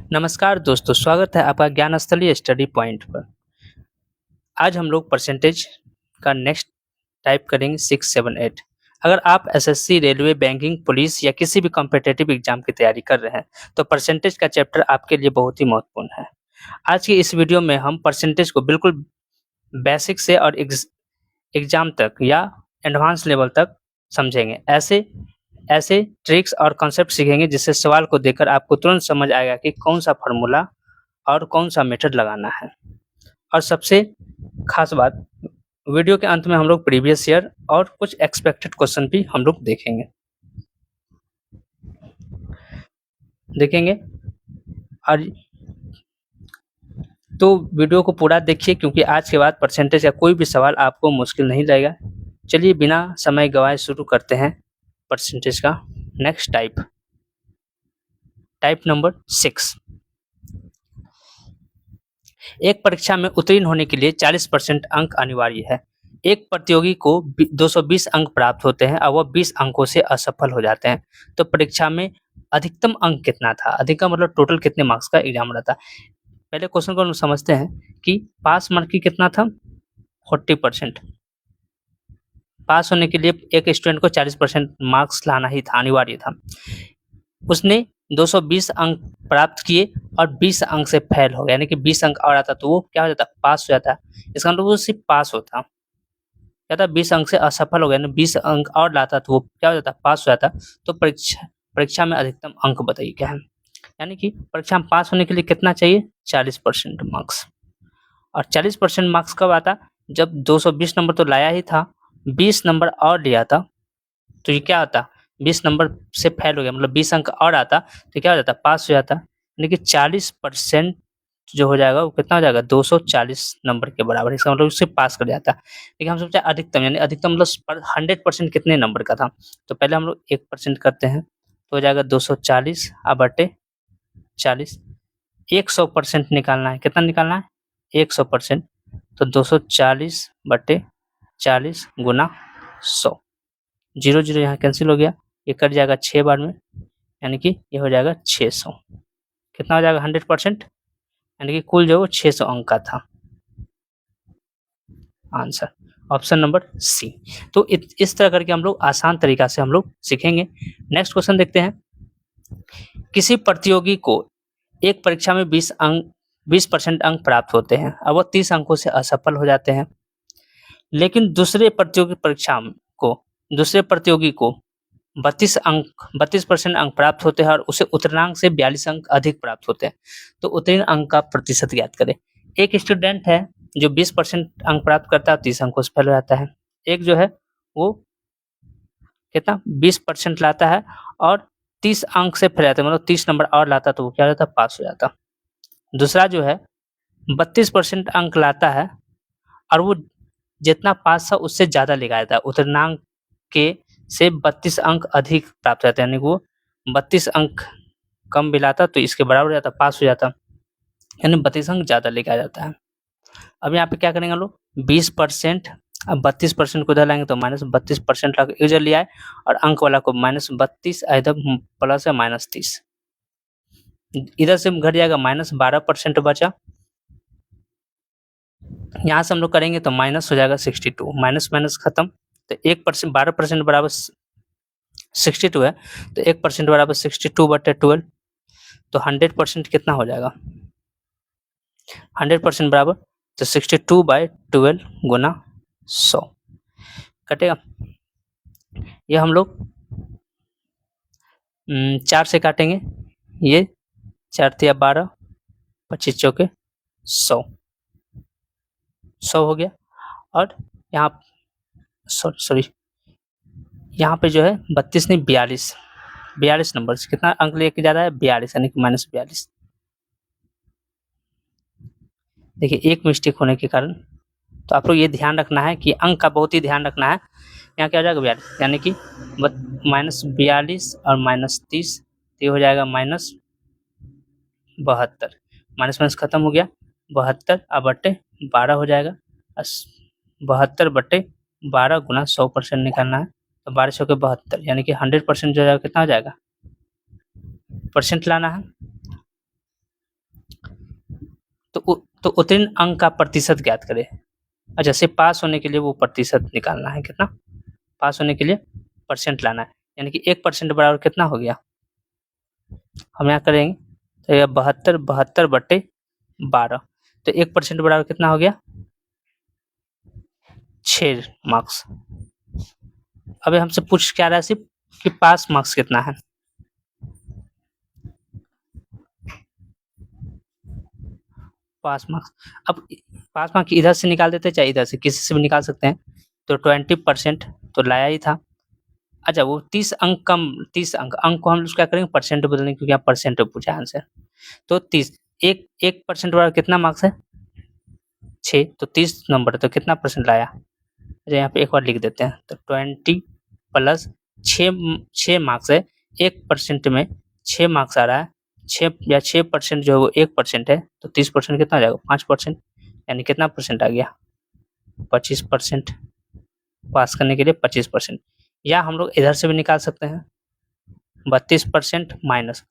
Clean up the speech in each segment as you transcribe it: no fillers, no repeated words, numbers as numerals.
नमस्कार दोस्तों, स्वागत है आपका ज्ञान स्थलीय स्टडी पॉइंट पर। आज हम लोग परसेंटेज का नेक्स्ट टाइप करेंगे 6, 7, 8। अगर आप एसएससी, रेलवे, बैंकिंग, पुलिस या किसी भी कॉम्पिटिटिव एग्जाम की तैयारी कर रहे हैं तो परसेंटेज का चैप्टर आपके लिए बहुत ही महत्वपूर्ण है। आज की इस वीडियो में हम परसेंटेज को बिल्कुल बेसिक से और एग्जाम तक या एडवांस लेवल तक समझेंगे। ऐसे ऐसे ट्रिक्स और कॉन्सेप्ट सीखेंगे जिससे सवाल को देखकर आपको तुरंत समझ आएगा कि कौन सा फार्मूला और कौन सा मेथड लगाना है। और सबसे खास बात, वीडियो के अंत में हम लोग प्रीवियस ईयर और कुछ एक्सपेक्टेड क्वेश्चन भी हम लोग देखेंगे। और तो वीडियो को पूरा देखिए, क्योंकि आज के बाद परसेंटेज का कोई भी सवाल आपको मुश्किल नहीं लगेगा। चलिए बिना समय गवाए शुरू करते हैं परसेंटेज का नेक्स्ट टाइप नंबर 6। एक परीक्षा में उत्तीर्ण होने के लिए 40% अंक अनिवार्य है। एक प्रतियोगी को 220 अंक प्राप्त होते हैं और वह 20 अंकों से असफल हो जाते हैं। तो परीक्षा में अधिकतम अंक कितना था? अधिकतम मतलब टोटल कितने मार्क्स का एग्जाम रहा था। पहले क्वेश्चन को हम समझते हैं कि पास मार्क की कितना था, 40%। पास होने के लिए एक स्टूडेंट को 40% मार्क्स लाना ही था, अनिवार्य था। उसने 220 अंक प्राप्त किए और 20 अंक से फेल हो गया, यानी कि 20 अंक और आता तो वो क्या हो जाता, पास हो जाता। इसका मतलब वो सिर्फ पास होता, क्या था, 20 अंक से असफल हो गया, 20 अंक और लाता तो वो क्या हो जाता, पास हो जाता। तो परीक्षा में अधिकतम अंक बताइए क्या है। यानी कि परीक्षा में पास होने के लिए कितना चाहिए, 40% मार्क्स। और 40% मार्क्स कब आता, जब 220 नंबर तो लाया ही था, 20 नंबर और लिया था, तो ये क्या आता, 20 नंबर से फेल हो गया, मतलब 20 अंक और आता तो क्या हो जाता, पास हो जाता। यानी कि 40% जो हो जाएगा वो कितना हो जाएगा, 240 नंबर के बराबर। इसका मतलब उससे पास कर जाता। लेकिन हम सोचा अधिकतम, यानी अधिकतम मतलब 100% कितने नंबर का था। तो पहले हम लोग 1% करते हैं तो हो जाएगा 240 बटे 40। 100% निकालना है, कितना निकालना है, 100%। तो 240 बटे 40 गुना 100। 0 0 यहाँ कैंसिल हो गया, ये कट जाएगा 6 बार में, यानी कि ये हो जाएगा 600। कितना हो जाएगा, 100%, यानी कि कुल जो 600 अंक का था आंसर। Option number C. तो इस तरह करके हम लोग आसान तरीका से हम लोग सीखेंगे। नेक्स्ट क्वेश्चन देखते हैं। किसी प्रतियोगी को एक परीक्षा में 20% अंक प्राप्त होते हैं, अब वो 30 अंकों से असफल हो जाते हैं। लेकिन दूसरे प्रतियोगी को 32% अंक प्राप्त होते हैं और उसे उत्तीर्णांक से 42 अंक अधिक प्राप्त होते हैं। तो उत्तीर्ण अंक का प्रतिशत ज्ञात करें। एक स्टूडेंट है जो 20% अंक प्राप्त करता है, 30 अंकों से फेल हो जाता है। एक जो है वो कितना, 20% लाता है और 30 अंक से फेल जाता है, मतलब 30 नंबर और लाता तो वो क्या हो जाता, पास हो जाता। दूसरा जो है 32% अंक लाता है और वो जितना पास था उससे ज्यादा लेकर आया था, उत्तीर्णांक के से 32 अंक अधिक प्राप्त होते हैं, यानी वो 32 अंक कम भी लाता तो इसके बराबर हो जाता, पास हो जाता, यानी 32 अंक ज्यादा लेके आ जाता है। अब यहाँ पे क्या करेंगे हम लोग, 20%, अब 32% को इधर लाएंगे तो -32% ला इधर ले आए और अंक वाला को -32 इधर प्लस है -30, इधर से घट जाएगा, -12% बचा। यहाँ से हम लोग करेंगे तो माइनस हो जाएगा 62, माइनस माइनस खत्म। तो 1%, 12% बराबर 62 है, तो 1% बराबर 62 बटे 12। तो 100% कितना हो जाएगा, 100% बराबर तो 62/12 गुना 100 कटेगा। ये हम लोग 4 से काटेंगे, ये 4 तिया 12, 25 चौके 100 हो गया। और यहाँ सॉरी यहाँ पे जो है 32 नहीं 42 नंबर से कितना अंक लेके जा रहा है, 42, यानी कि -42। देखिए एक मिस्टेक होने के कारण, तो आप लोग ये ध्यान रखना है कि अंक का बहुत ही ध्यान रखना है। यहाँ क्या हो जाएगा, 42, यानी कि -42 और -30, तो ये हो जाएगा -72। माइनस माइनस खत्म हो गया, 72 बटे 12 हो जाएगा। 72 बटे 12 गुना 100% निकालना है, तो 12 100 के 72, यानी कि 100% जो जाएगा कितना हो जाएगा, परसेंट लाना है। तो उत्तीर्ण अंक का प्रतिशत ज्ञात करें। अच्छा, से पास होने के लिए वो प्रतिशत निकालना है, कितना पास होने के लिए परसेंट लाना है, यानी कि 1% बराबर कितना हो गया, हम यहाँ करेंगे तो ये 72/12, तो 1% बराबर कितना हो गया, 6 मार्क्स। अब हमसे पूछ क्या रहा है सिर्फ कि पास मार्क्स कितना है। पास मार्क्स, अब पास मार्क्स इधर से निकाल देते चाहे इधर से, किसी से भी निकाल सकते हैं। तो 20% तो लाया ही था। अच्छा, वो 30 अंक कम, 30 अंक को हम लोग क्या करेंगे, परसेंट बदलेंगे, क्योंकि यहाँ परसेंट पूछा है आंसर। तो 30, 1% बराबर कितना मार्क्स है, 6, तो 30 नंबर, तो कितना परसेंट लाया। अच्छा, यहाँ पे एक बार लिख देते हैं, तो 20 प्लस 6 मार्क्स है, 1% में 6 मार्क्स आ रहा है, 6% जो है वो 1% है, तो 30% कितना आ जाएगा, 5%, यानी कितना परसेंट आ गया, 25%। पास करने के लिए 25%, या हम लोग इधर से भी निकाल सकते हैं, 32% माइनस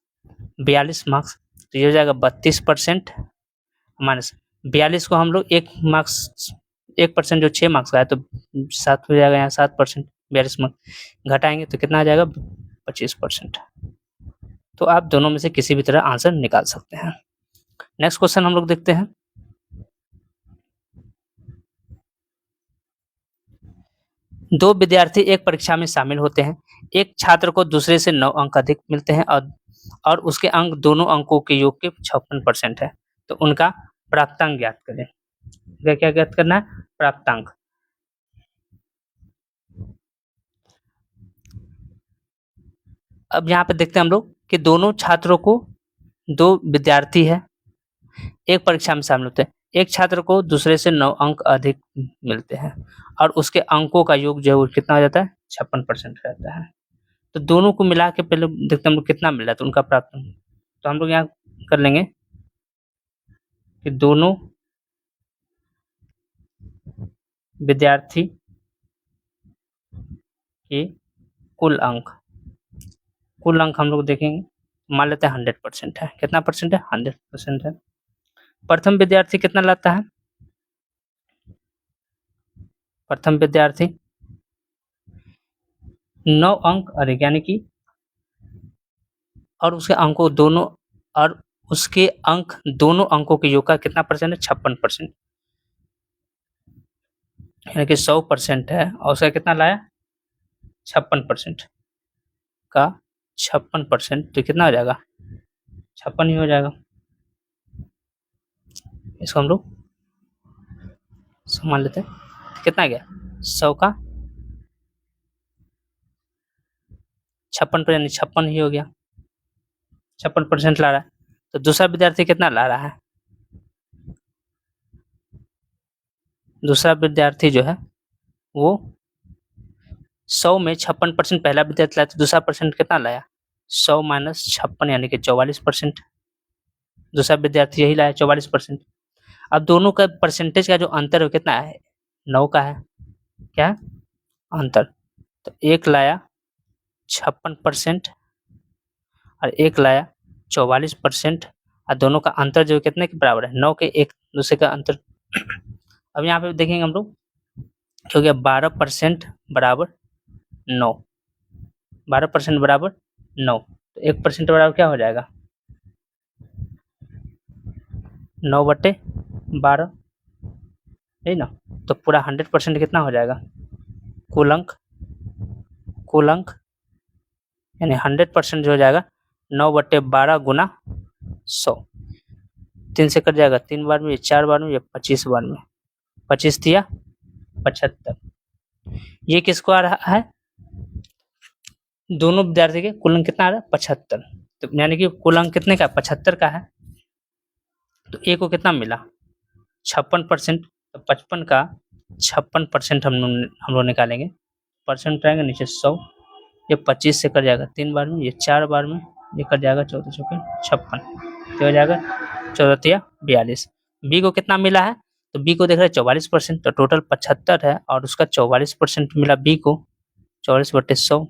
42 मार्क्स, तो ये हो जाएगा 32% माइनस 42 को हम लोग 1% जो 6 मार्क्स का है, तो 7 हो जाएगा, यहाँ 7%, 42 मार्क्स घटाएंगे तो कितना आ जाएगा, 25%। तो आप दोनों में से किसी भी तरह आंसर निकाल सकते हैं। नेक्स्ट क्वेश्चन हम लोग देखते हैं। दो विद्यार्थी एक परीक्षा में शामिल होते हैं, एक छात्र को दूसरे से 9 अंक अधिक मिलते हैं और उसके अंक दोनों अंकों के योग के 56% है, तो उनका प्राप्तांक ज्ञात करें। क्या ज्ञात करना है, प्राप्तांक। अब यहाँ पे देखते हैं हम लोग कि दोनों छात्रों को, दो विद्यार्थी है, एक परीक्षा में शामिल होते हैं, एक छात्र को दूसरे से 9 अंक अधिक मिलते हैं और उसके अंकों का योग जो है वो कितना हो जाता है, 56% रहता है। तो दोनों को मिला के पहले देखते हैं हम लोग कितना मिल रहा है, तो उनका प्राप्त, तो हम लोग यहाँ कर लेंगे कि दोनों विद्यार्थी के कुल अंक हम लोग देखेंगे, मान लेते हैं 100% है, कितना परसेंट है, 100% है। प्रथम विद्यार्थी कितना लाता है, प्रथम विद्यार्थी 9 अंक अधिक, यानी कि और उसके अंकों दोनों, और उसके अंक दोनों अंकों के योग का कितना परसेंट है, 56%, यानी कि 100% है और उसका कितना लाया, 56% का 56%, तो कितना हो जाएगा, 56 ही हो जाएगा। इसको हम लोग मान लेते हैं, कितना गया, 100 का 56 यानी 56 ही हो गया, 56% ला रहा है। तो दूसरा विद्यार्थी कितना ला रहा है, दूसरा विद्यार्थी जो है वो 100 में 56% पहला विद्यार्थी लाया, तो दूसरा परसेंट कितना लाया, 100 माइनस 56 यानी कि 44%, दूसरा विद्यार्थी यही लाया 44%। अब दोनों का परसेंटेज का जो अंतर है कितना है, 9 का है, क्या है अंतर, तो एक लाया 56% और एक लाया 44%, और दोनों का अंतर जो कितने के बराबर है, 9 के एक दूसरे का अंतर। अब यहाँ पे देखेंगे हम लोग, हो गया 12% बराबर 9, 12% बराबर 9, तो 1% बराबर क्या हो जाएगा, 9/12, है ना। तो पूरा 100% कितना हो जाएगा, कुल अंक यानी 100% जो हो जाएगा 9/12 गुना 100, 3 से कट जाएगा, 3 बार में, ये 4 बार में, ये 25 बार में, 25 दिया 75। ये किसको आ रहा है, दोनों विद्यार्थी के कुल अंक कितना आ रहा है, 75, तो यानी कि कुल अंक कितने का, 75 का है। तो ए को कितना मिला, 56%, तो 55 का 56% हम लोग निकालेंगे, परसेंट आएगा नीचे 100, ये 25 से कट जाएगा 3 बार में, ये 4 बार में, ये कट जाएगा 14 चौके 56, तो हो जाएगा 14 42। बी को कितना मिला है, तो बी को देख रहे हैं 44%, तो टोटल 75 है और उसका 44% मिला बी को, 44/100,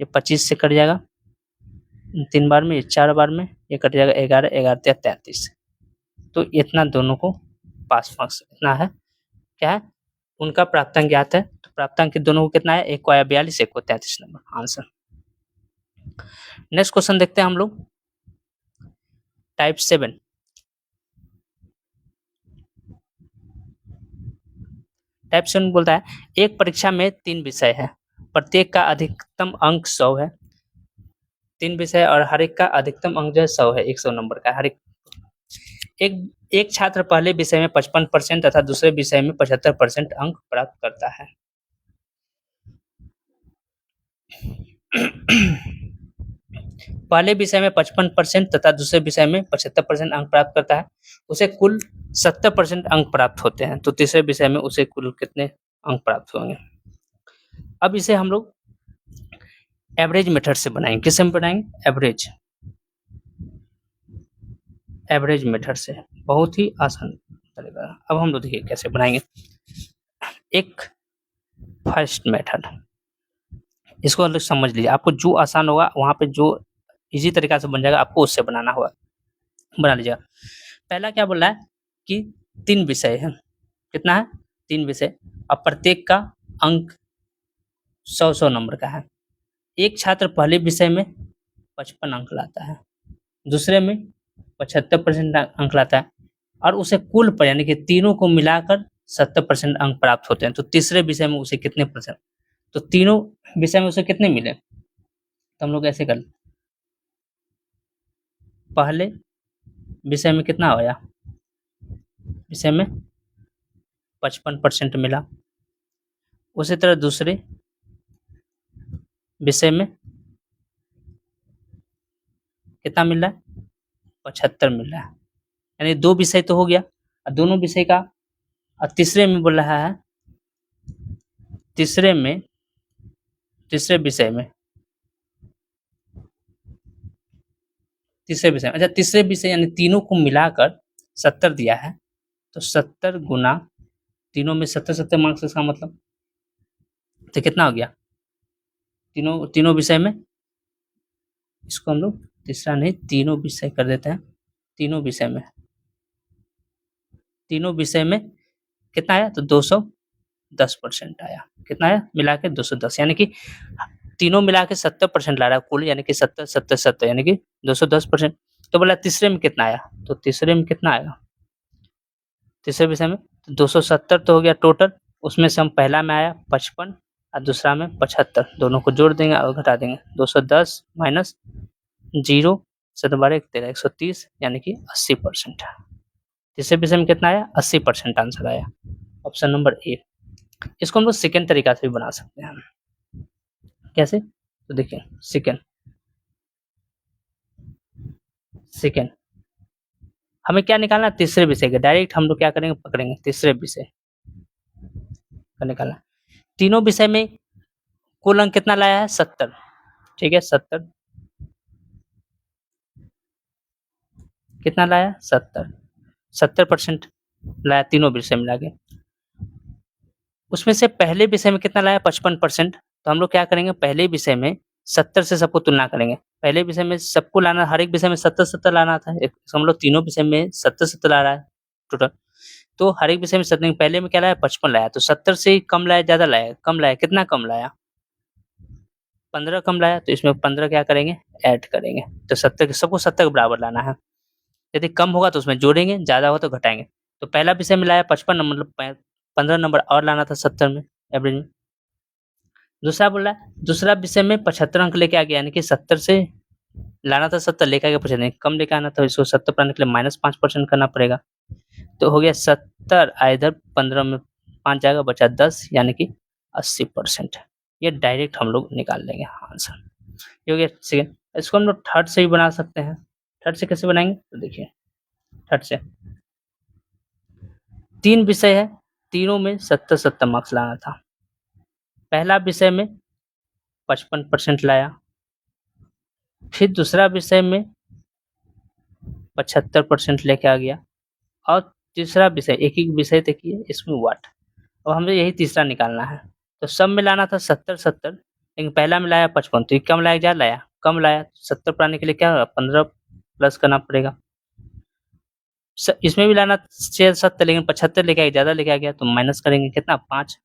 ये 25 से कट जाएगा 3 बार में, ये 4 बार में, ये कट जाएगा 11, 11 × 33, तो इतना दोनों को पास मार्क्स इतना है, क्या है, उनका प्राप्तांक ज्ञात है, तो प्राप्तांक दोनों को कितना है, एक को आया 42, एक को 33 नंबर आंसर। नेक्स्ट क्वेश्चन देखते हैं हम लोग, टाइप 7। टाइप 7 बोलता है एक परीक्षा में 3 विषय है, प्रत्येक का अधिकतम अंक 100 है। 3 विषय और हर एक का अधिकतम अंक जो है 100 है, 100 नंबर का हर एक छात्र पहले विषय में 55% तथा दूसरे विषय में 75% अंक प्राप्त करता है। पहले विषय में 55% तथा दूसरे विषय में 75% अंक प्राप्त करता है, उसे कुल 70% अंक प्राप्त होते हैं, तो तीसरे विषय में उसे कुल कितने अंक प्राप्त होंगे। अब इसे हम लोग एवरेज मेथड से बनाएंगे। किससे बनाएंगे, एवरेज मेथड से, बहुत ही आसान तरीका। अब हम लोग देखिए कैसे बनाएंगे। एक फर्स्ट मेथड, इसको हम लोग समझ लीजिए, आपको जो आसान होगा वहां पे जो इजी तरीका से बन जाएगा आपको उससे बनाना होगा, बना लीजिएगा। पहला क्या बोल रहा है कि 3 विषय है, कितना है, 3 विषय, अब प्रत्येक का अंक 100 नंबर का है। एक छात्र पहले विषय में 55 अंक लाता है, दूसरे में 75% अंक लाता है, और उसे कुल पर यानी कि तीनों को मिलाकर 70% अंक प्राप्त होते हैं, तो तीसरे विषय में उसे कितने परसेंट, तो तीनों विषय में उसे कितने मिले, तो हम लोग ऐसे कर, पहले विषय में कितना आया, विषय में 55% मिला, उसी तरह दूसरे विषय में कितना मिल रहा है, 75 मिल रहा है, यानी 2 विषय तो हो गया, और दोनों विषय का, और तीसरे में बोल रहा है, तीसरे विषय में अच्छा तीसरे विषय यानी तीनों को मिलाकर 70 दिया है, तो 70 गुना तीनों में 70 मार्क्स, इसका मतलब तो कितना हो गया, तीनों विषय में, इसको हम लोग तीसरा नहीं तीनों विषय कर देते हैं, तीनों विषय में कितना आया, तो 210% आया, कितना आया मिला के 210, यानी कि तीनों मिला के 70% ला रहा है कुल, यानी कि 70 यानी कि 210%। तो बोला तीसरे में कितना आया, तो तीसरे में कितना आएगा, तीसरे विषय में तो 270 तो हो गया टोटल, उसमें से हम पहला में आया 55 और दूसरा में 75, दोनों को जोड़ देंगे और घटा देंगे, 210 माइनस 0 7 13 130 यानी कि 80%। तीसरे विषय में कितना आया, 80% आंसर आया, ऑप्शन नंबर ए। इसको हम लोग सेकेंड तरीका से भी बना सकते हैं, कैसे, तो देखिए सेकेंड हमें क्या निकालना, तीसरे विषय का, डायरेक्ट हम लोग क्या करेंगे, पकड़ेंगे तीसरे विषय का निकालना। तीनों विषय में कुल अंक कितना लाया है, 70, ठीक है, 70 कितना लाया, 70% लाया तीनों विषय मिला के, उसमें से पहले विषय में कितना लाया, 55%, तो हम लोग क्या करेंगे, पहले विषय में 70 से सबको तुलना करेंगे, पहले विषय में सबको लाना, हर एक विषय में 70 लाना था, हम लोग तीनों विषय में 70 ला रहा है टोटल, तो हर एक विषय में 70, पहले में क्या लाया, 55 लाया, तो 70 से कम लाया, ज्यादा लाया, कम लाया, कितना कम लाया, 15 कम लाया, तो इसमें 15 क्या करेंगे, ऐड करेंगे, तो 70 सबको 70 के बराबर लाना है, यदि कम होगा तो उसमें जोड़ेंगे, ज्यादा होगा तो घटाएंगे, तो पहला विषय में लाया 55 नंबर, मतलब 15 नंबर और लाना था 70 में एवरेज में। दूसरा बोल रहा है दूसरा विषय में 75 अंक लेके आ गया, यानी कि 70 से लाना था 70 लेके आ गया 75, कम लेके आना था, इसको 70 पर आने के लिए -5% करना पड़ेगा, तो हो गया 70, इधर 15 में 5 जाएगा, बचा 10 यानी कि 80%। ये डायरेक्ट हम लोग निकाल लेंगे आंसर, ये हो गया सेकेंड। इसको हम लोग थर्ड से भी बना सकते हैं, थर्ड से कैसे बनाएंगे, तो देखिए थर्ड से 3 विषय है, तीनों में 70 मार्क्स लाना था, पहला विषय में 55% लाया, फिर दूसरा विषय में 75% लेके आ गया, और तीसरा विषय एक विषय देखिए इसमें वाट, अब हमें यही तीसरा निकालना है, तो सब में लाना था 70, लेकिन पहला में लाया 55, तो कम लाया, ज्यादा लाया, कम लाया, 70 पर आने के लिए क्या 15 प्लस करना पड़ेगा, इसमें भी लाना 6 लेकिन 75 लेके आया, ज़्यादा लेके आ गया तो माइनस करेंगे कितना 5।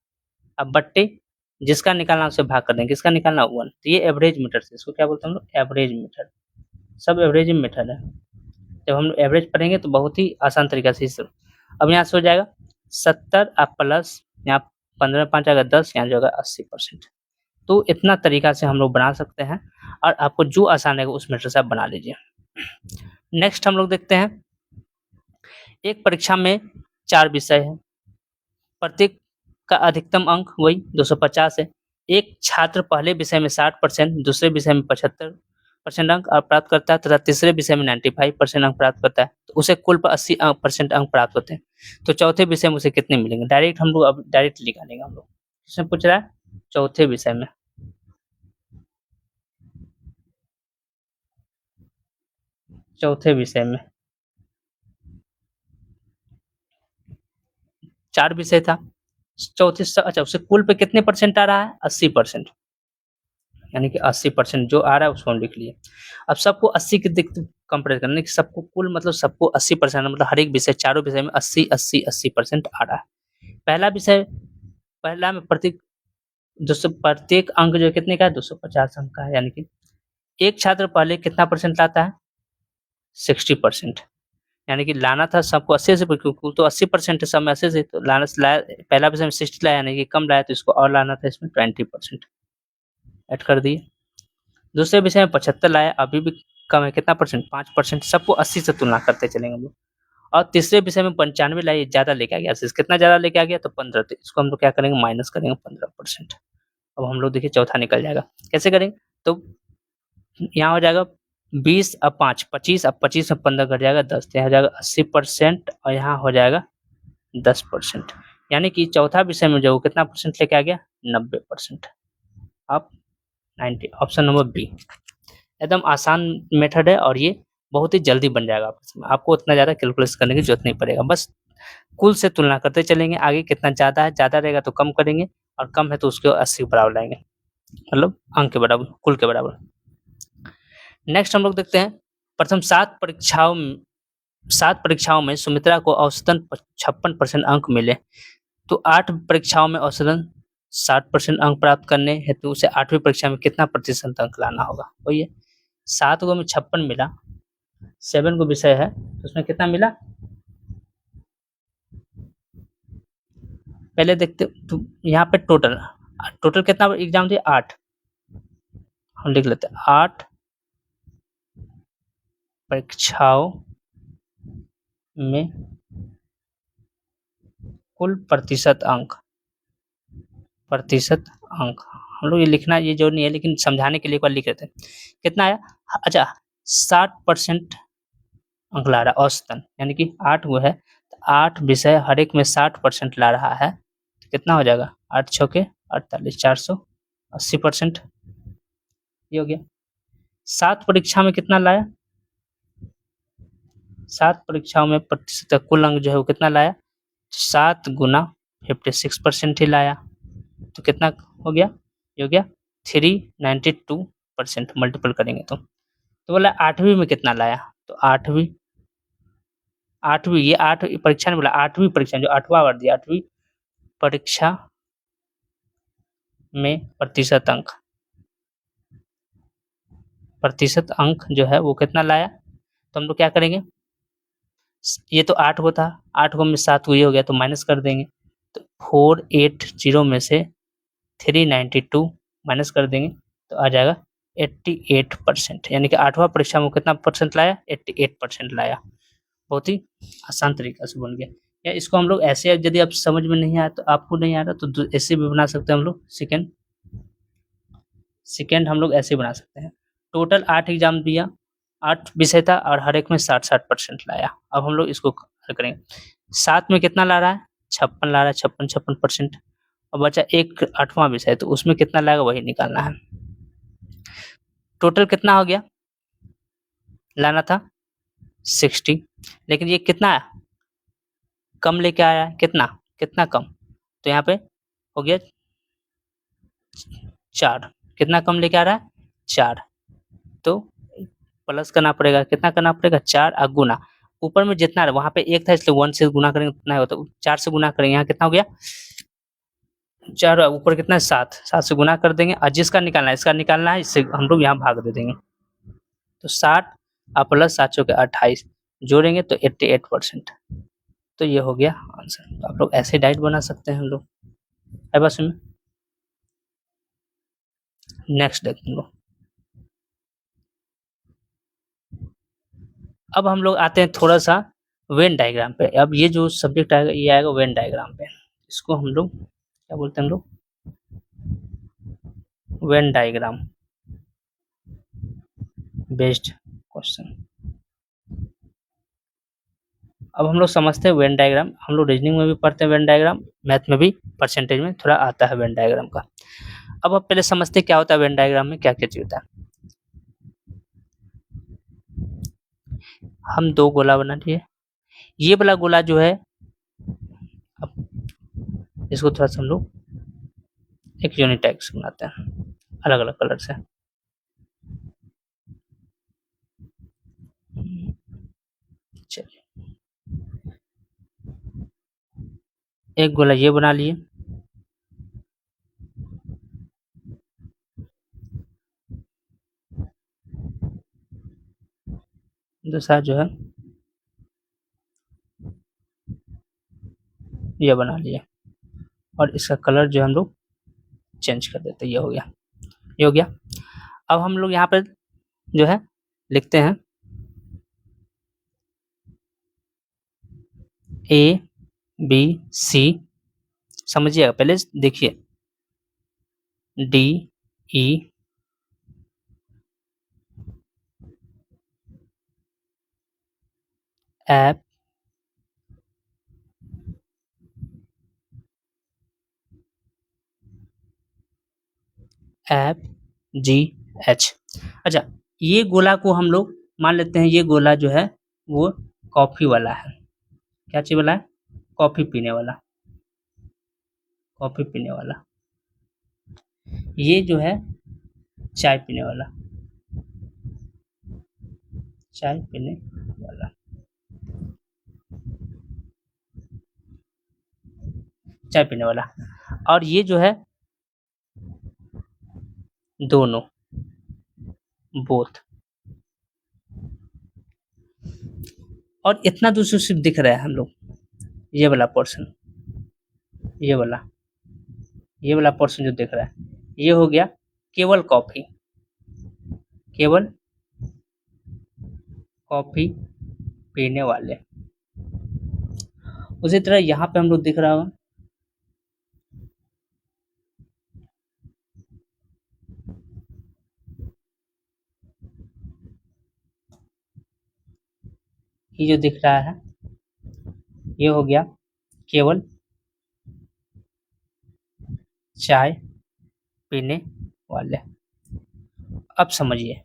अब बट्टे जिसका निकालना उससे भाग कर देंगे, किसका निकालना 1। तो ये एवरेज मीटर से, इसको क्या बोलते हैं हम लोग, एवरेज मीटर। सब एवरेज मीटर है। जब हम एवरेज पढ़ेंगे तो बहुत ही आसान तरीका से सब। अब यहाँ से हो जाएगा 70 आप प्लस यहाँ 15 5 आएगा 10, यहाँ जो होगा 80%। तो इतना तरीका से हम लोग बना सकते हैं और आपको जो आसान है उस मीटर से आप बना लीजिए। नेक्स्ट हम लोग देखते हैं, एक परीक्षा में 4 विषय है, प्रत्येक का अधिकतम अंक वही 250 है। एक छात्र पहले विषय में 60%, दूसरे विषय में 75% अंक प्राप्त करता है तथा तीसरे विषय में 95% अंक प्राप्त करता है, तो उसे कुल पर 80% अंक प्राप्त होते हैं। तो चौथे विषय में उसे कितने मिलेंगे? डायरेक्ट हम लोग अब डायरेक्ट निकालेंगे हम लोग। इसमें पूछ रहा है चौथे विषय में, चौथे विषय में 4 विषय था, चौथे अच्छा उसे कुल पे कितने परसेंट आ रहा है? 80%, यानी कि 80% जो आ रहा है उसको हम लिख लिए। अब सबको 80 के कंपेयर करने की, सबको कुल मतलब सबको 80%, मतलब हर एक विषय चारों विषय में 80% आ रहा है। पहला विषय, पहला में प्रत्येक अंक जो कितने का है? 250 अंक का है, यानी कि एक छात्र पहले कितना परसेंट लाता है? 60%, यानी कि लाना था सबको 80 से, क्योंकि तो 80% है सब में 80 से, तो लाना लाया पहला विषय में 60 लाया, यानी कि कम लाया, तो इसको और लाना था इसमें 20% ऐड कर दिए। दूसरे विषय में 75 लाया, अभी भी कम है, कितना परसेंट? 5%। सबको 80 से तुलना करते चलेंगे हम लोग। और तीसरे विषय में 95 लाया, ज़्यादा लेके आ गया, कितना ज़्यादा लेके आ गया? तो 15, तो इसको हम लोग क्या करेंगे? माइनस करेंगे 15%। अब हम लोग देखिए चौथा निकल जाएगा, कैसे करेंगे? तो यहाँ हो जाएगा 20 अब 5 25, अब 25 में 15 घट जाएगा 10, तो यहाँ हो जाएगा 80% और यहाँ हो जाएगा 10%, यानी कि चौथा विषय में जो कितना परसेंट लेके आ गया? 90%। अब 90, ऑप्शन नंबर बी एकदम आसान मेथड है और ये बहुत ही जल्दी बन जाएगा आपको उतना ज़्यादा कैलकुलेट करने की जरूरत नहीं पड़ेगा, बस कुल से तुलना करते चलेंगे, आगे कितना ज़्यादा है, ज़्यादा रहेगा तो कम करेंगे और कम है तो उसको 80 के बराबर लाएंगे, मतलब अंक के बराबर, कुल के बराबर। नेक्स्ट हम लोग देखते हैं, प्रथम 7 परीक्षाओं में सुमित्रा को औसतन 56% अंक मिले, तो 8 परीक्षाओं में औसतन 60% अंक प्राप्त करने हेतु तो उसे 8वीं परीक्षा में कितना प्रतिशत अंक लाना होगा? वही है, 7 गो में 56 मिला, 7 गो विषय है तो उसमें कितना मिला? पहले देखते तो यहाँ पे टोटल कितना एग्जाम दिए? 8, हम लिख लेते हैं 8 परीक्षाओं में कुल प्रतिशत अंक हम लोग ये लिखना ये जो नहीं है, लेकिन समझाने के लिए एक बार लिख लेते हैं। कितना आया? अच्छा 60% अंक ला रहा है औसतन, यानी कि 8 गो है तो 8 विषय हर एक में 60% ला रहा है, तो कितना हो जाएगा? 8 छके 48, 480%, ये हो गया। 7 परीक्षा में कितना लाया? 7 परीक्षाओं में प्रतिशत कुल अंक जो है वो कितना लाया? 7 गुना 56% ही लाया, तो कितना हो गया? ये हो गया 392%, मल्टीपल करेंगे तो बोला 8वीं में कितना लाया? तो 8वीं ये 8 परीक्षा नहीं बोला, 8वीं परीक्षा जो 8वां वर्ग दिया, 8वीं परीक्षा में प्रतिशत अंक जो है वो कितना लाया? तो हम लोग क्या करेंगे, ये तो 8 गो था, 8 गो में 7 गो ये हो गया तो माइनस कर देंगे, तो 480 में से 392 माइनस कर देंगे तो आ जाएगा 88%, यानी कि 8वां परीक्षा में कितना परसेंट लाया? 88% लाया। बहुत ही आसान तरीका से बन गया। या इसको हम लोग ऐसे, यदि आप समझ में नहीं आया तो आपको नहीं आ रहा तो ऐसे भी बना सकते हैं हम लोग। सेकेंड हम लोग ऐसे बना सकते हैं, टोटल 8 एग्जाम दिया, 8 विषय था और हर एक में 60% लाया। अब हम लोग इसको करेंगे, 7 में कितना ला रहा है? 56 ला रहा है, 56% और बचा एक 8वां विषय, तो उसमें कितना लाएगा वही निकालना है। टोटल कितना हो गया? लाना था 60, लेकिन ये कितना कम लेके आया है, कितना कम? तो यहाँ पे हो गया 4, कितना कम लेके आ रहा है? 4, तो प्लस करना पड़ेगा, कितना करना पड़ेगा? 4 गुना, ऊपर में जितना वहां पे 1 था इसलिए 1 से गुना करेंगे उतना होता है, 4 से गुना करेंगे, यहाँ कितना हो गया 4, ऊपर कितना है 7, 7 से गुना कर देंगे और जिसका निकालना है इसका निकालना है, इससे हम लोग यहाँ भाग दे देंगे। तो 60 और प्लस 7 चौके 28 जोड़ेंगे तो 88%। तो ये हो गया आंसर। तो आप लोग ऐसे डाइट बना सकते हैं हम लोग, है बस में। नेक्स्ट देखते हैं हम लोग। अब हम लोग आते हैं थोड़ा सा वेन डायग्राम पे। अब ये जो सब्जेक्ट आएगा ये आएगा वेन डायग्राम पे। इसको हम लोग क्या बोलते हैं हम लोग, वेन डायग्राम बेस्ड क्वेश्चन। अब हम लोग समझते हैं वेन डायग्राम, हम लोग रीजनिंग में भी पढ़ते हैं वेन डायग्राम, मैथ में भी परसेंटेज में थोड़ा आता है वेन डायग्राम का। अब पहले समझते हैं क्या होता है वेन डायग्राम में, क्या क्या चीज होता है। हम 2 गोला बना लिए, ये वाला गोला जो है अब इसको थोड़ा सा हम लोग एक यूनिटैक्स बनाते हैं अलग अलग कलर से। चलिए एक गोला ये बना लिए, दूसरा जो है ये बना लिए और इसका कलर जो हम लोग चेंज कर देते हैं। ये हो गया, ये हो गया। अब हम लोग यहाँ पर जो है लिखते हैं ए बी सी, समझिएगा पहले देखिए, D E F F G H. अच्छा, ये गोला को हम लोग मान लेते हैं, ये गोला जो है वो कॉफी वाला है। क्या चीज वाला है? कॉफी पीने वाला, कॉफी पीने वाला। ये जो है चाय पीने वाला, चाय पीने वाला, चाय पीने वाला। और ये जो है दोनों, बोथ। और इतना दूसरा सिर्फ दिख रहा है हम लोग, ये वाला पोर्शन, ये वाला, ये वाला पोर्शन जो दिख रहा है ये हो गया केवल कॉफी, केवल कॉफी पीने वाले। उसी तरह यहाँ पे हम लोग दिख रहा होगा ये जो दिख रहा है ये हो गया केवल चाय पीने वाले। अब समझिए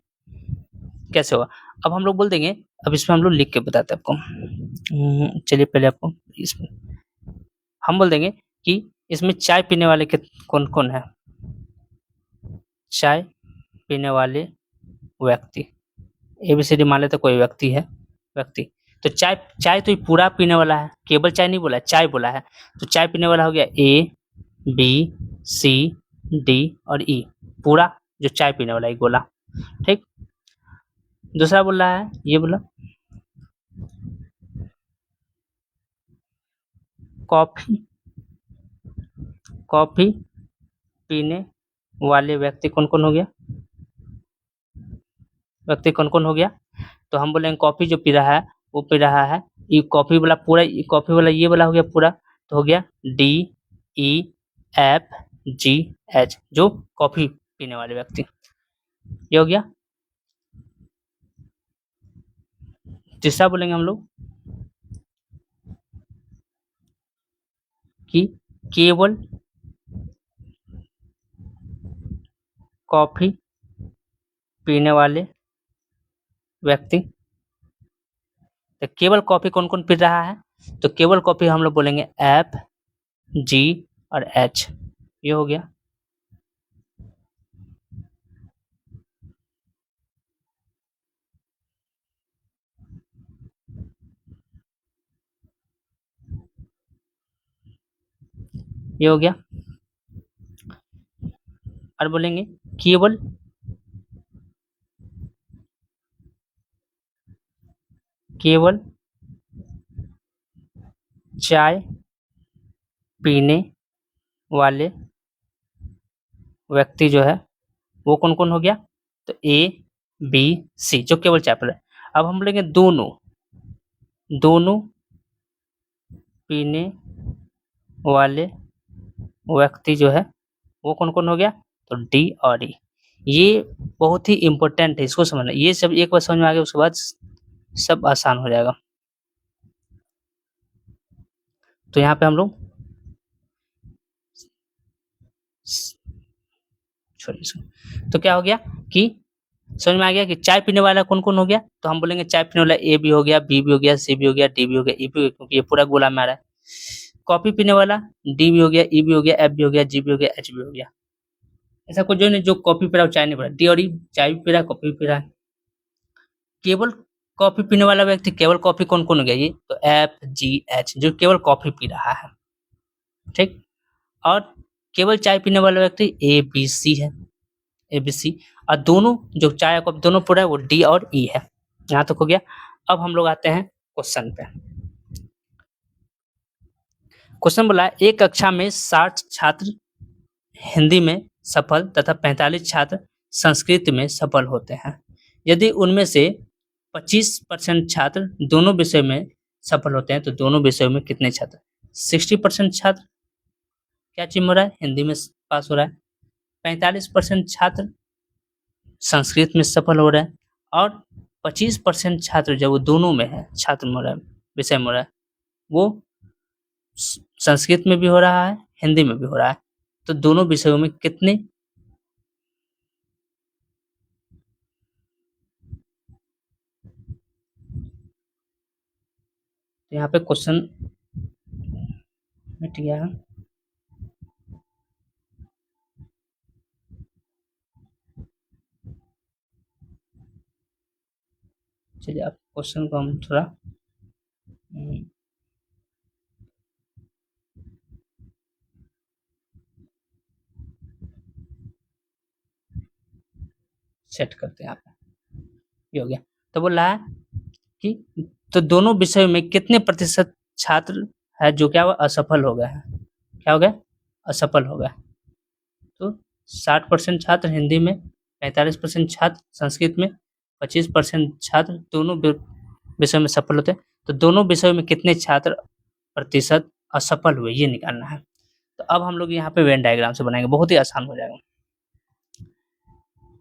कैसे होगा। अब हम लोग बोल देंगे, अब इसमें हम लोग लिख के बताते हैं आपको। चलिए पहले आपको इसमें हम बोल देंगे कि इसमें चाय पीने वाले कौन कौन है। चाय पीने वाले व्यक्ति, एबीसीडी मान लेते कोई व्यक्ति है, व्यक्ति। तो चाय, चाय तो ये पूरा पीने वाला है, केवल चाय नहीं बोला है, चाय बोला है। तो चाय पीने वाला हो गया ए बी सी डी और ई, पूरा जो चाय पीने वाला है गोला, ठीक। दूसरा बोल रहा है, ये बोला कॉफी, कॉफी पीने वाले व्यक्ति कौन कौन हो गया, व्यक्ति कौन कौन हो गया। तो हम बोलेंगे कॉफी जो पी रहा है वो पी रहा है, ये कॉफी वाला पूरा, कॉफी वाला ये वाला हो गया पूरा, तो हो गया D E F G H, जो कॉफी पीने वाले व्यक्ति, ये हो गया। तीसरा बोलेंगे हम लोग कि केवल कॉफी पीने वाले व्यक्ति। तो केवल कॉफी कौन कौन पी रहा है, तो केवल कॉफी हम लोग बोलेंगे एफ जी और एच, ये हो गया। ये हो गया। और बोलेंगे केवल केवल चाय पीने वाले व्यक्ति जो है वो कौन कौन हो गया, तो ए बी सी जो केवल चाय पी रहा है। अब हम बोलेंगे दोनों दोनों पीने वाले व्यक्ति जो है वो कौन कौन हो गया, तो डी और ई। ये बहुत ही इंपॉर्टेंट है, इसको समझना। ये सब एक बार समझ में आ गया उसके बाद सब आसान हो जाएगा। तो यहाँ पे हम लोग छोड़िए, तो क्या हो गया कि समझ में आ गया कि चाय पीने वाला कौन कौन हो गया, तो हम बोलेंगे चाय पीने वाला ए भी हो गया, बी भी हो गया, सी भी हो गया, डी भी हो गया, ई भी हो गया, क्योंकि ये पूरा गोला में आ रहा है। कॉफी पीने वाला डी भी हो गया, ई भी हो गया, एफ भी हो गया, जी भी हो गया, एच भी हो गया। ऐसा कुछ जो नहीं जो कॉफी पी रहा है चाय नहीं पी रहा, डी और ई चाय भी पी रहा है, कॉफी भी पी रहा है। केवल कॉफी पीने वाला व्यक्ति केवल कॉफी कौन कौन हो गया, ये तो एफ जी एच जो केवल कॉफी पी रहा है, ठीक। और केवल चाय पीने वाला व्यक्ति ए बी सी है, ए बी सी। और दोनों जो चाय और कॉफी दोनों पूरा है वो डी और ई है। यहाँ तक हो गया। अब हम लोग आते हैं क्वेश्चन पे। क्वेश्चन बोला है एक कक्षा में 60 छात्र हिंदी में सफल तथा 45 छात्र संस्कृत में सफल होते हैं। यदि उनमें से 25% छात्र दोनों विषय में सफल होते हैं तो दोनों विषयों में कितने छात्र, 60% छात्र क्या चीज में हो रहा है, हिंदी में पास हो रहा है, 45% छात्र संस्कृत में सफल हो रहा है, और 25% छात्र जब वो दोनों में है, छात्र में हो रहा है, विषय में हो रहा है, वो संस्कृत में भी हो रहा है, हिंदी में भी हो रहा है, तो दोनों विषयों में कितने, यहाँ पे क्वेश्चन मिट गया है। चलिए अब क्वेश्चन को हम थोड़ा सेट करते हैं। यहाँ पे ये हो गया। तो बोल रहा है कि तो दोनों विषयों में कितने प्रतिशत छात्र है जो क्या हुआ असफल हो गए हैं, क्या हो गया असफल हो गए। तो 60% छात्र हिंदी में, 45% छात्र संस्कृत में, 25% छात्र दोनों विषयों में सफल होते हैं, तो दोनों विषयों में कितने छात्र प्रतिशत असफल हुए ये निकालना है। तो अब हम लोग यहाँ पे वेन डायग्राम से बनाएंगे, बहुत ही आसान हो जाएगा।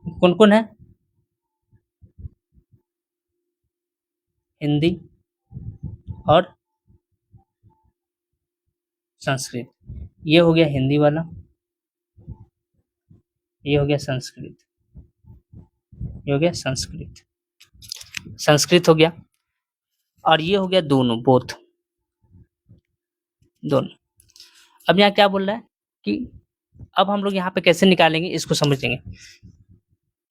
कौन कौन है, हिंदी और संस्कृत, ये हो गया हिंदी वाला, ये हो गया संस्कृत, ये हो गया संस्कृत, संस्कृत हो गया, और ये हो गया दोनों बोथ दोनों। अब यहाँ क्या बोल रहा है कि अब हम लोग यहाँ पे कैसे निकालेंगे इसको समझेंगे।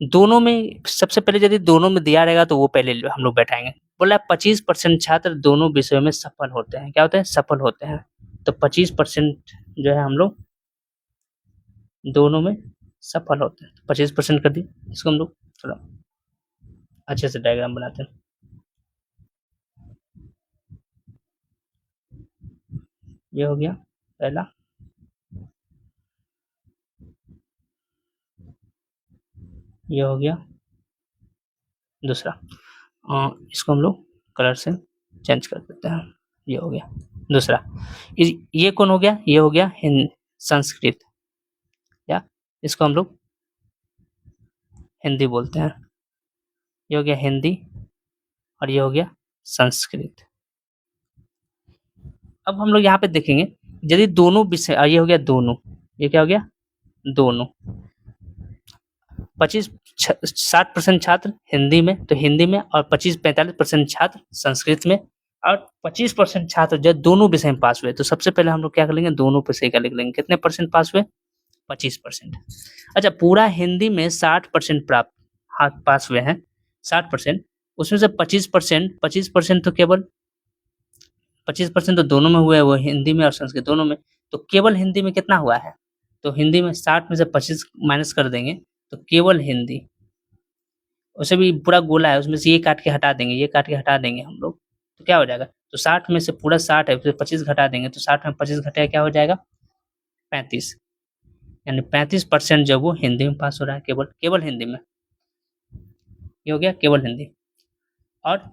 दोनों में सबसे पहले यदि दोनों में दिया रहेगा तो वो पहले हम लोग बैठाएंगे। बोला 25% छात्र दोनों विषयों में सफल होते हैं, क्या होते हैं सफल होते हैं, तो 25% जो है हम लोग दोनों में सफल होते हैं, 25% कर दिए। इसको हम लोग थोड़ा अच्छे से डायग्राम बनाते हैं। ये हो गया पहला, ये हो गया दूसरा, इसको हम लोग कलर से चेंज कर देते हैं। ये हो गया दूसरा, ये कौन हो गया, ये हो गया संस्कृत, या इसको हम लोग हिंदी बोलते हैं। ये हो गया हिंदी और ये हो गया संस्कृत। अब हम लोग यहाँ पे देखेंगे यदि दोनों विषय, ये हो गया दोनों, ये क्या हो गया दोनों, 60% छात्र हिंदी में तो हिंदी में, और 45% छात्र संस्कृत में, और 25% छात्र जब दोनों विषय में पास हुए, तो सबसे पहले हम लोग क्या कर लेंगे दोनों विषय का लिख लेंगे। कितने परसेंट पास हुए, 25%। अच्छा पूरा हिंदी में 60% प्राप्त, हाँ पास हुए हैं 60%, उसमें से 25% तो केवल 25% तो दोनों में हुए, वो हिंदी में और संस्कृत दोनों में, तो तो केवल हिंदी में कितना हुआ है? तो हिंदी में 60 में से 25 माइनस कर देंगे तो केवल हिंदी, उसे भी पूरा गोला है, उसमें से ये काट के हटा देंगे, ये काट के हटा देंगे हम लोग, तो क्या हो जाएगा? तो 60 में से पूरा 60 है, फिर 25 घटा देंगे तो 60 में 25 घटाया क्या हो जाएगा? 35, यानी 35% जो वो हिंदी में पास हो रहा है, केवल हिंदी में। ये हो गया केवल हिंदी। और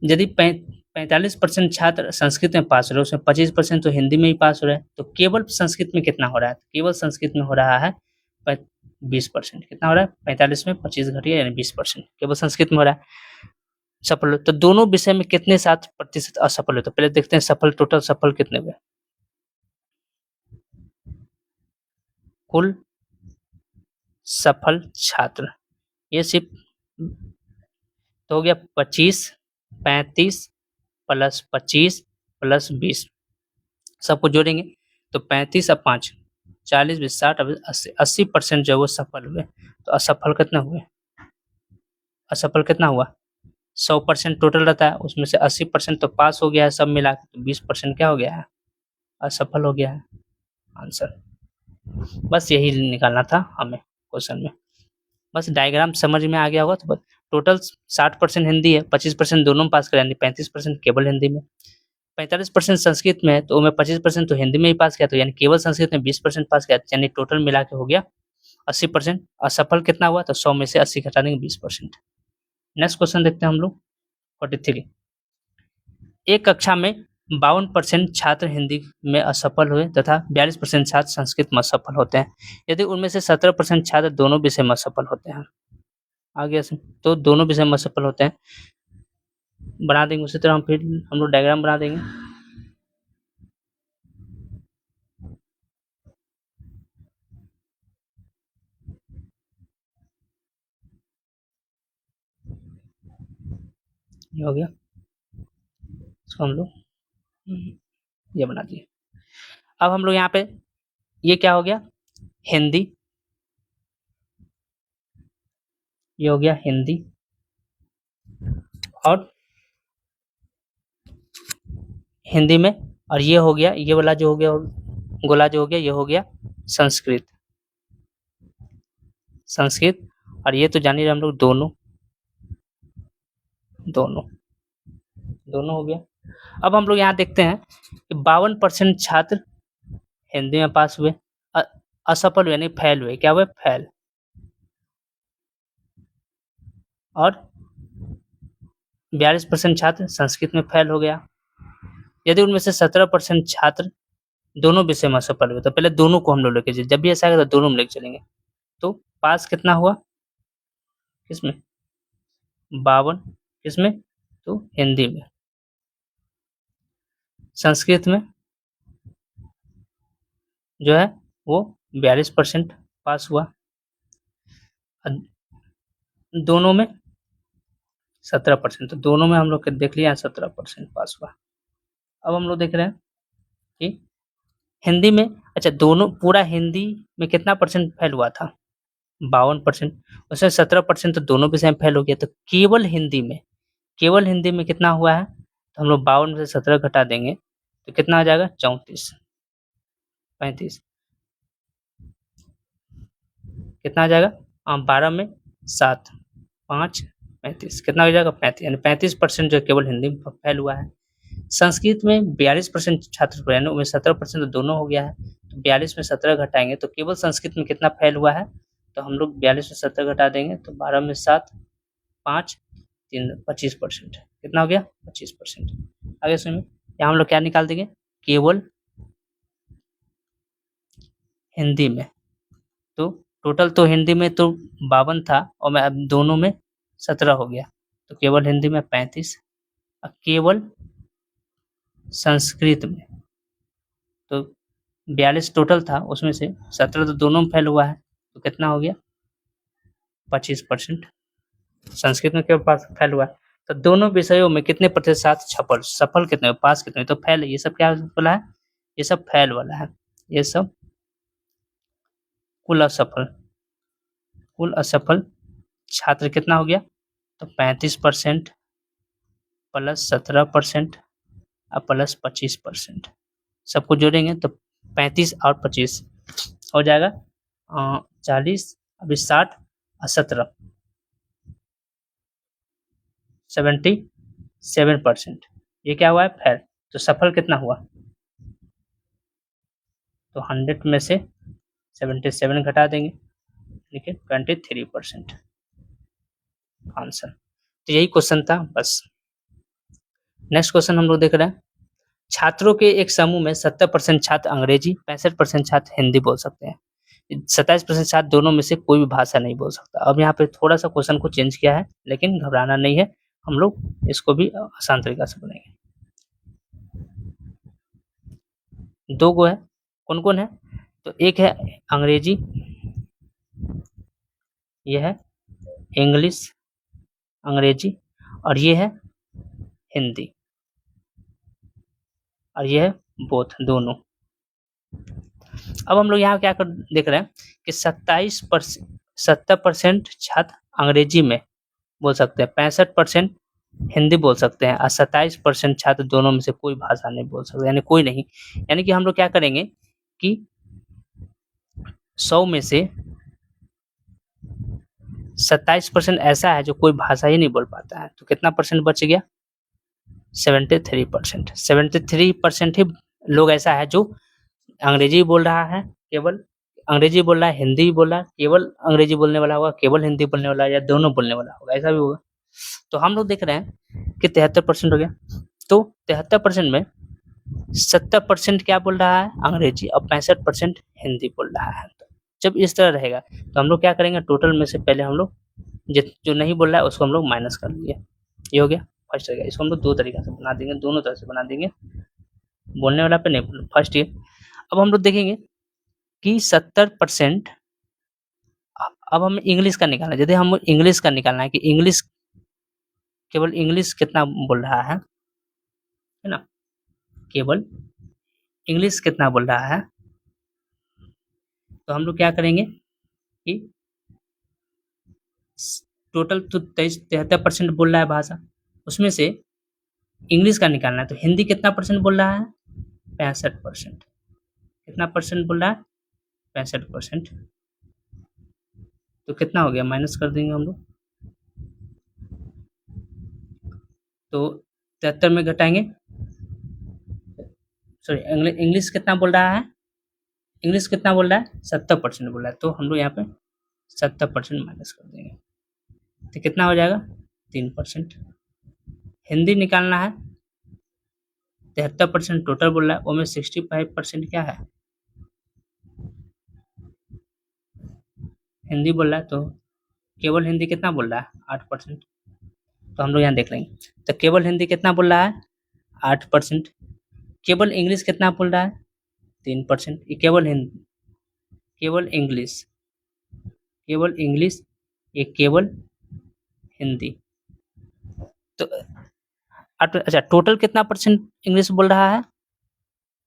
यदि 45% छात्र संस्कृत में पास हो रहे हैं, उसमें 25% तो हिंदी में ही पास हो रहे हैं, तो केवल संस्कृत में कितना हो रहा है? केवल संस्कृत में हो रहा है 20%। कितना हो रहा है? 45 में 25 घटिया यानी 20%, केवल संस्कृत में हो रहा है। सफल, तो दोनों विषय में कितने 7% असफल हुए? तो पहले देखते हैं सफल, टोटल सफल कितने हुए? कुल सफल छात्र, ये सिर्फ तो हो गया 25, 35 प्लस 25 प्लस 20, सबको जोड़ेंगे तो 35 और 5 40 20 60 अब 80% जो है वो सफल हुए। तो असफल कितना हुए? असफल कितना हुआ? 100% टोटल रहता है, उसमें से 80% तो पास हो गया है सब मिला के, तो 20% क्या हो गया है? असफल हो गया है आंसर। बस यही निकालना था हमें क्वेश्चन में। बस डायग्राम समझ में आ गया होगा तो बस। टोटल 60% हिंदी है, 25% दोनों में पास करा, यानी 35% केवल हिंदी में, 45% संस्कृत में है तो उसमें 25% तो हिंदी में ही पास किया, तो यानी केवल संस्कृत में 20% पास किया, यानी टोटल मिला के हो गया 80%। असफल कितना हुआ? तो 100 में से 80 घटा देंगे 20%। नेक्स्ट क्वेश्चन देखते हैं हम लोग 43। एक कक्षा में 52% छात्र हिंदी में असफल हुए तथा 42% छात्र संस्कृत में असफल होते हैं। यदि उनमें से 17% छात्र दोनों विषय में असफल होते हैं, आगे से तो दोनों विषय में असफल होते हैं, बना देंगे उसी तरह फिर हम लोग डायग्राम बना देंगे। ये हो गया, इसको हम लोग ये बना दिए। अब हम लोग यहाँ पे ये क्या हो गया? हिंदी, ये हो गया हिंदी, और हिंदी में, और ये हो गया, ये वाला जो हो गया गोला जो हो गया, ये हो गया संस्कृत, संस्कृत, और ये तो जान ही रहे हम लोग दोनों दोनों दोनों हो गया। अब हम लोग यहाँ देखते हैं कि 52% छात्र हिंदी में पास हुए, असफल हुए यानी फेल हुए, क्या हुए? फेल। और 42% छात्र संस्कृत में फेल हो गया। यदि उनमें से 17% छात्र दोनों विषय में असफल हुए, तो पहले दोनों को हम लोग लेके चले, जब भी ऐसा आएगा तो दोनों में लेके चलेंगे। तो पास कितना हुआ? किसमें? 52, किसमें? तो हिंदी में। संस्कृत में जो है वो 42% पास हुआ, दोनों में 17%, तो दोनों में हम लोग देख लिया 17% पास हुआ। अब हम लोग देख रहे हैं कि हिंदी में, अच्छा दोनों पूरा हिंदी में कितना परसेंट फेल हुआ था? 52%, उसमें 17% तो दोनों विषय में फेल हो गया, तो केवल हिंदी में कितना हुआ है? तो हम लोग 52 में से 17 घटा देंगे तो कितना आ जाएगा? 34, 35, कितना आ जाएगा? 12 में 7 5 35, कितना हो जाएगा? 35, यानी 35% जो केवल हिंदी में फेल हुआ है। संस्कृत में 42% छात्र यानी उनमें 17% तो दोनों हो गया है, तो 42 में 17 घटाएंगे तो केवल संस्कृत में कितना फेल हुआ है? तो हम लोग 42 में 17 घटा देंगे तो 12 में 7 5 3 25%, कितना हो गया? 25%। आगे सुनिए, यहाँ हम लोग क्या निकाल देंगे? केवल हिंदी में, तो टोटल तो हिंदी में तो 52 था और मैं अब दोनों में 17 हो गया, तो केवल हिंदी में 35, और केवल संस्कृत में तो 42 टोटल था, उसमें से 17 तो दोनों में फेल हुआ है, तो कितना हो गया? 25%। संस्कृत में केवल पास फेल हुआ है, तो दोनों विषयों में कितने प्रतिशत सफल, सफल कितने, पास कितने? तो फेल, ये सब क्या वाला है? ये सब फेल वाला है, ये सब कुल असफल छात्र कितना हो गया? तो 35% प्लस 17% और प्लस 25%, सबको जोड़ेंगे तो 35 और 25 हो जाएगा 40, अभी 60 और 17, 77%। ये क्या हुआ है? फेल। तो सफल कितना हुआ? तो 100 में से 77 घटा देंगे, ठीक है, 23% आंसर। तो यही क्वेश्चन था बस। नेक्स्ट क्वेश्चन हम लोग देख रहे हैं। छात्रों के एक समूह में 70% छात्र अंग्रेजी, 65% छात्र हिंदी बोल सकते हैं। 27% छात्र दोनों में से कोई भी भाषा नहीं बोल सकता। अब यहाँ पे थोड़ा सा क्वेश्चन को चेंज किया है, लेकिन घबराना नहीं है, हम लोग इसको भी आसान तरीका से बनाएंगे। 2 गो है, कौन कौन है? तो एक है अंग्रेजी, ये है इंग्लिश, अंग्रेजी, और ये है हिंदी, और ये है बोथ, दोनों। अब हम लोग यहाँ क्या कर देख रहे हैं कि 70% छात्र अंग्रेजी में बोल सकते हैं, 65% हिंदी बोल सकते हैं, और 27% छात्र दोनों में से कोई भाषा नहीं बोल सकते, यानी कोई नहीं। यानी कि हम लोग क्या करेंगे कि 100 में से 27% ऐसा है जो कोई भाषा ही नहीं बोल पाता है, तो कितना परसेंट बच गया? 73%। 73% ही लोग ऐसा है जो अंग्रेजी बोल रहा है, केवल अंग्रेजी बोल रहा है, हिंदी बोल रहा है, केवल अंग्रेजी बोलने वाला होगा, केवल हिंदी बोलने वाला, या दोनों बोलने वाला होगा, ऐसा भी होगा। तो हम लोग देख रहे हैं कि 73% हो गया। तो 73% में 70% क्या बोल रहा है? अंग्रेजी, और 65% हिंदी बोल रहा है। तो जब इस तरह रहेगा तो हम लोग क्या करेंगे, टोटल में से पहले हम लोग जो नहीं बोल रहा है उसको हम लोग माइनस कर लिए। ये हो गया फर्स्ट रहेगा। इसको हम लोग दो तरीका से बना देंगे, दोनों तरह से बना देंगे, बोलने वाला पे नहीं, फर्स्ट ये। अब हम लोग देखेंगे कि 70%, अब हमें इंग्लिश का निकालना है। यदि हम इंग्लिश का निकालना है कि इंग्लिश, केवल इंग्लिश कितना बोल रहा है ना, केवल इंग्लिश कितना बोल रहा है, तो हम लोग क्या करेंगे कि टोटल तो 73% बोल रहा है भाषा, उसमें से इंग्लिश का निकालना है, तो हिंदी कितना परसेंट बोल रहा है? 65%। कितना परसेंट बोल रहा है? 65%। तो कितना हो गया, माइनस कर देंगे हम लोग, तो 73 में घटाएंगे, सॉरी इंग्लिश कितना बोल रहा है? इंग्लिश कितना बोल रहा है? 70% बोल रहा है, तो हम लोग यहाँ पे 70% माइनस कर देंगे, तो कितना हो जाएगा? 3%। हिंदी निकालना है, 73% टोटल बोल रहा है, वो में 65% क्या है? हिंदी बोल रहा है, तो केवल हिंदी कितना बोल रहा है? 8%। तो हम लोग यहाँ देख लेंगे, तो केवल हिंदी कितना बोल रहा है? 8%। केवल इंग्लिश कितना बोल रहा है? 3%। ये केवल हिंदी, केवल इंग्लिश, केवल इंग्लिश, ये केवल हिंदी। तो अच्छा, टोटल कितना परसेंट इंग्लिश बोल रहा है?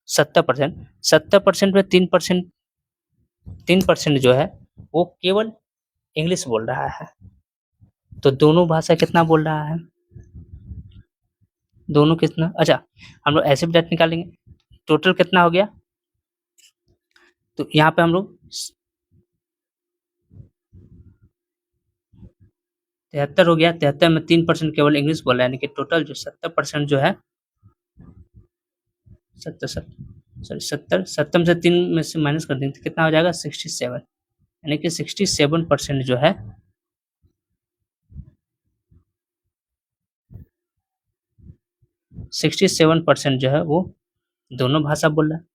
70%। 70% में 3%, 3% जो है वो केवल इंग्लिश बोल रहा है। तो दोनों भाषा कितना बोल रहा है? दोनों कितना? अच्छा, हम लोग ऐसे भी डायरेक्ट निकालेंगे, टोटल कितना हो गया? तो यहाँ पे हम लोग 73 हो गया, 73 में 3% केवल इंग्लिश बोल रहा है, यानी कि टोटल जो 70% जो है, 70 में से 3 में से माइनस कर देंगे तो कितना हो जाएगा? 67। यानी कि 67% जो है, 67% जो है वो दोनों भाषा बोल रहा है।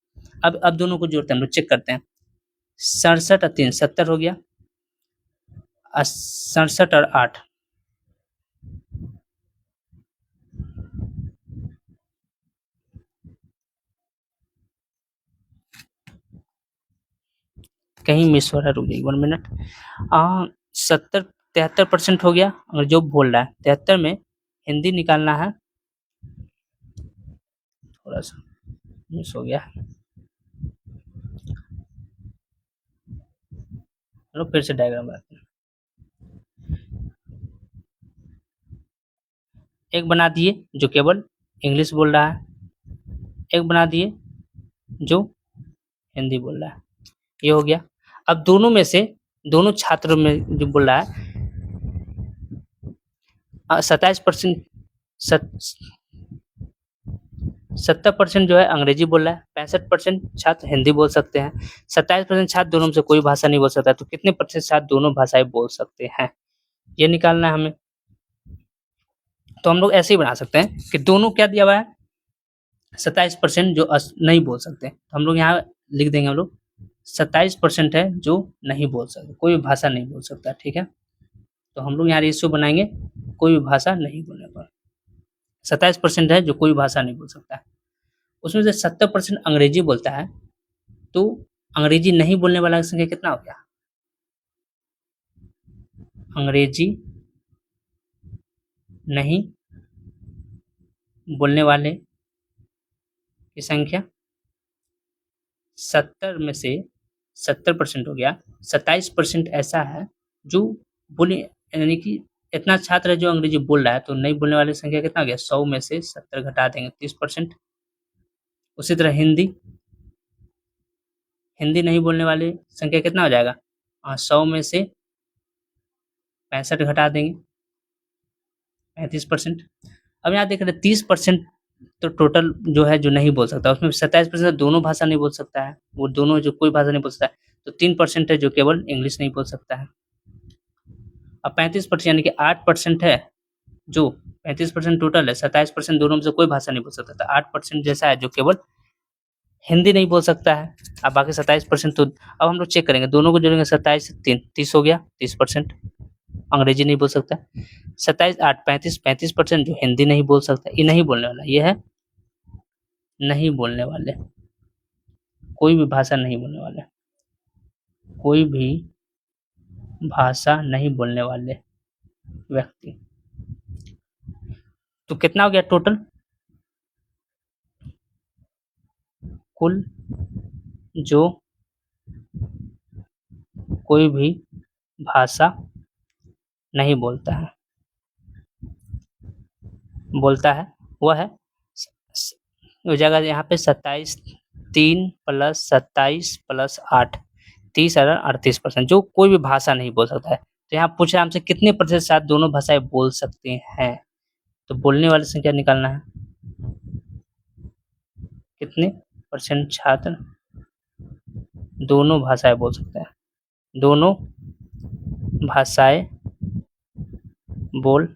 अब दोनों को जोड़ते हैं, हम लोग चेक करते हैं। 67 और 3 70 हो गया, 67 और 8 कहीं मिस हो रहा है, रुक जाइए 1 मिनट। 73 हो गया, और जो बोल रहा है 73 में हिंदी निकालना है, थोड़ा सा मिस हो गया, चलो फिर से डायग्राम बनाते हैं। एक बना दिए जो केवल इंग्लिश बोल रहा है, एक बना दिए जो हिंदी बोल रहा है, ये हो गया। अब दोनों में से दोनों छात्रों में जो बोल रहा है 27% 70% जो है अंग्रेजी बोल रहा है, 65% छात्र हिंदी बोल सकते हैं, 27% छात्र दोनों में से कोई भाषा नहीं बोल सकता, तो कितने प्रतिशत छात्र दोनों भाषाएं बोल सकते हैं, ये निकालना है हमें। तो हम लोग ऐसे ही बना सकते हैं कि दोनों क्या दिया हुआ है 27% जो नहीं बोल सकते, तो हम लोग यहाँ लिख देंगे हम लोग 27% है जो नहीं बोल सकते, कोई भी भाषा नहीं बोल सकता, ठीक है। तो हम लोग यहाँ रेशियो बनाएंगे कोई भी भाषा नहीं बोलने पर, 27% है जो कोई भाषा नहीं बोल सकता है, उसमें से 70% अंग्रेजी बोलता है, तो अंग्रेजी नहीं बोलने वाला की संख्या कितना हो गया, अंग्रेजी नहीं बोलने वाले की संख्या 70 में से 70% हो गया, 27% ऐसा है जो बोले, यानी कि इतना छात्र है जो अंग्रेजी बोल रहा है, तो नहीं बोलने वाले की संख्या कितना हो गया, 100 में से 70 घटा देंगे 30%। उसी तरह हिंदी नहीं बोलने वाले संख्या कितना हो जाएगा, 100 में से 65 घटा देंगे 35%। अब यहाँ देख रहे 30% तो टोटल जो है जो नहीं बोल सकता, उसमें 27% दोनों भाषा नहीं बोल सकता है, वो दोनों जो कोई भाषा नहीं बोल सकता है, तो 3% है जो केवल इंग्लिश नहीं बोल सकता है। अब 35% यानी कि 8% है जो 35% टोटल है, 27% दोनों में से कोई भाषा नहीं बोल सकता, तो 8% जैसा है जो केवल हिंदी नहीं बोल सकता है। अब बाकी 27% तो अब हम लोग चेक करेंगे, दोनों को जोड़ेंगे 27 से 3 30 हो गया, 30% अंग्रेजी नहीं बोल सकता, 27 8 35% जो हिंदी नहीं बोल सकता, ये नहीं बोलने वाला, ये है नहीं बोलने वाले, कोई भी भाषा नहीं बोलने वाले, कोई भी भाषा नहीं बोलने वाले व्यक्ति। तो कितना हो गया टोटल, कुल जो कोई भी भाषा नहीं बोलता है वह है हो जाएगा यहाँ पे 27 3 प्लस 27 प्लस 8 30 और 38%, जो कोई भी भाषा नहीं बोल सकता है। तो यहाँ पूछ रहा है हमसे कितने प्रतिशत छात्र दोनों भाषाएं बोल सकते हैं, तो बोलने वाली संख्या निकालना है, कितने परसेंट छात्र दोनों भाषाएं बोल सकते हैं, दोनों भाषाएं बोल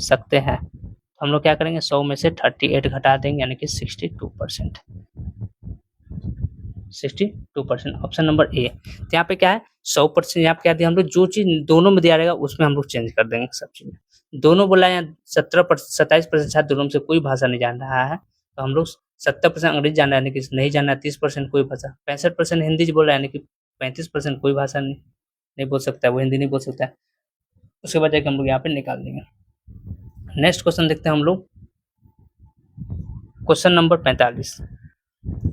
सकते हैं। तो हम लोग क्या करेंगे 100 में से 38 घटा देंगे यानी कि 62%, 62%, ऑप्शन नंबर ए। तो यहाँ पे क्या है 100%, यहाँ पे क्या दिया हम लोग, जो चीज दोनों में दिया रहेगा उसमें हम लोग चेंज कर देंगे सब चीज में। दोनों बोला यहाँ 27% छात्र दोनों में से कोई भाषा नहीं जान रहा है, तो हम लोग 70% अंग्रेजी जान रहा है, यानी कि नहीं जाना, 30% कोई भाषा, 65% हिंदी बोल रहा है, यानी कि 35% कोई भाषा नहीं बोल सकता है, वो हिंदी नहीं बोल सकता है, उसके वजह के हम लोग यहाँ पे निकाल देंगे। नेक्स्ट क्वेश्चन देखते हैं हम लोग, क्वेश्चन नंबर 45।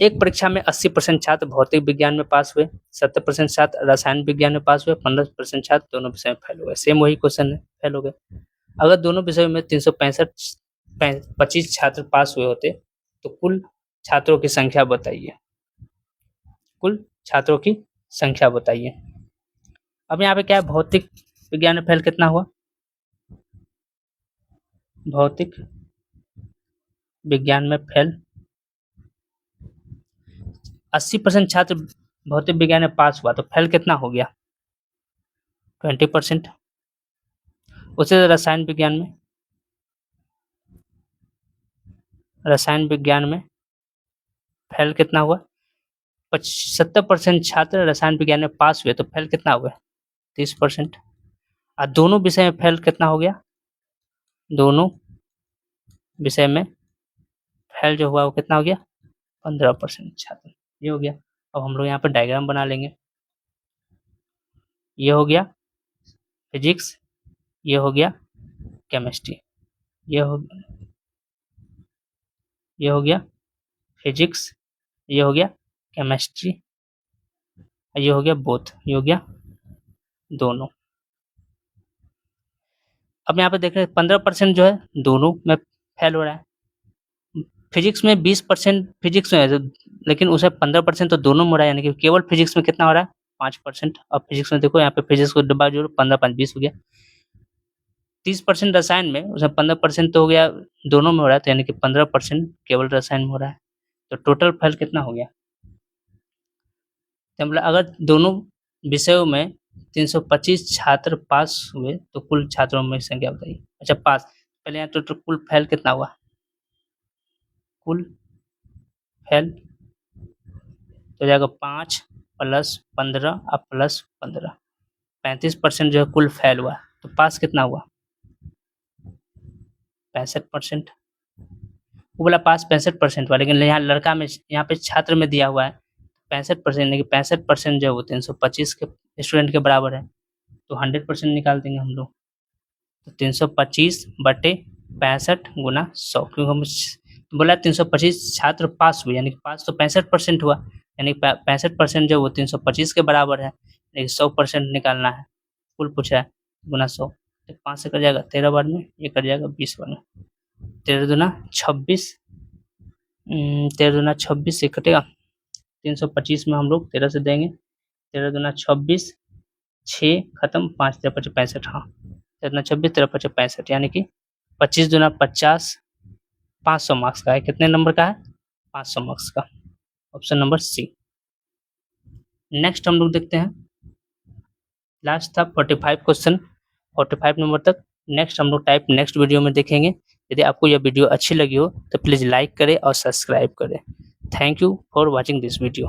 एक परीक्षा में 80% छात्र भौतिक विज्ञान में पास हुए, 70% छात्र रसायन विज्ञान में पास हुए, 15% छात्र दोनों विषय में फेल हो गए। सेम वही क्वेश्चन है, फेल हो गए। अगर दोनों विषयों में 365 छात्र पास हुए होते तो कुल छात्रों की संख्या बताइए, कुल छात्रों की संख्या बताइए। अब यहाँ पे क्या है, भौतिक विज्ञान में फेल कितना हुआ, भौतिक विज्ञान में फेल 80% छात्र भौतिक विज्ञान में पास हुआ, तो फेल कितना हो गया 20%। उसे रसायन विज्ञान में फेल कितना हुआ, 70% छात्र रसायन विज्ञान में पास हुए, तो फेल कितना हुआ 30%। और दोनों विषय में फेल कितना हो गया, दोनों विषय में फेल जो हुआ वो कितना हो गया 15% छात्र, ये हो गया। अब हम लोग यहाँ पर डायग्राम बना लेंगे, ये हो गया फिजिक्स, ये हो गया केमिस्ट्री, ये हो गया फिजिक्स, ये हो गया केमिस्ट्री, ये हो गया बोथ, ये हो गया दोनों। अब यहाँ पे देख रहे हैं 15% जो है दोनों में फेल हो रहा है, फिजिक्स में 20% फिजिक्स में है, लेकिन उसे 15% तो दोनों में हो रहा है, यानी कि केवल फिजिक्स में कितना हो रहा है 5%। अब फिजिक्स में देखो यहाँ पे फिजिक्स को डब्बा जोड़ो 15 5 20 हो गया। 30% रसायन में, उसमें 15% तो हो गया दोनों में हो रहा है, तो यानी कि 15% केवल रसायन में हो रहा है। तो टोटल फल कितना हो गया? तो मतलब अगर दोनों विषयों में 325 छात्र पास हुए तो कुल छात्रों में संख्या बताइए। अच्छा पास, पहले यहाँ टोटल कुल फैल कितना हुआ? कुल फैल तो जाएगा 5 प्लस 15 और प्लस 15, 35% जो है कुल फैल हुआ। तो पास कितना हुआ? 65%। वो बोला पास 65% हुआ, लेकिन यहाँ लड़का में, यहाँ पे छात्र में दिया हुआ है 65%, यानी कि 65% जो है वो 325 के स्टूडेंट के बराबर है, तो 100% निकाल देंगे हम लोग। तो 325 बटे 65 गुना 100, क्योंकि हम बोला 325 छात्र पास हुए, यानी कि पास तो 65% हुआ, यानी 65% जो वो 325 के बराबर है, यानी 100% निकालना है। कुल पूछा है गुना 100, तो 5 से कट जाएगा 13 बार में, ये कट जाएगा 20 बार में। 13 दूना 26, 13 दूना 26 से कटेगा 325 में हम लोग 13 से देंगे, 13 दूना 26, 6 खत्म, 5 13 25 65, हाँ 13 26 13 25 65, यानी कि 25 दूना 50, 500 मार्क्स का है। कितने नंबर का है? 500 मार्क्स का। Option number C. नेक्स्ट हम लोग देखते हैं, लास्ट था 45 क्वेश्चन, 45 नंबर तक। नेक्स्ट हम लोग टाइप नेक्स्ट वीडियो में देखेंगे। यदि आपको यह वीडियो अच्छी लगी हो तो प्लीज़ लाइक करें और सब्सक्राइब करें। Thank you for watching this video.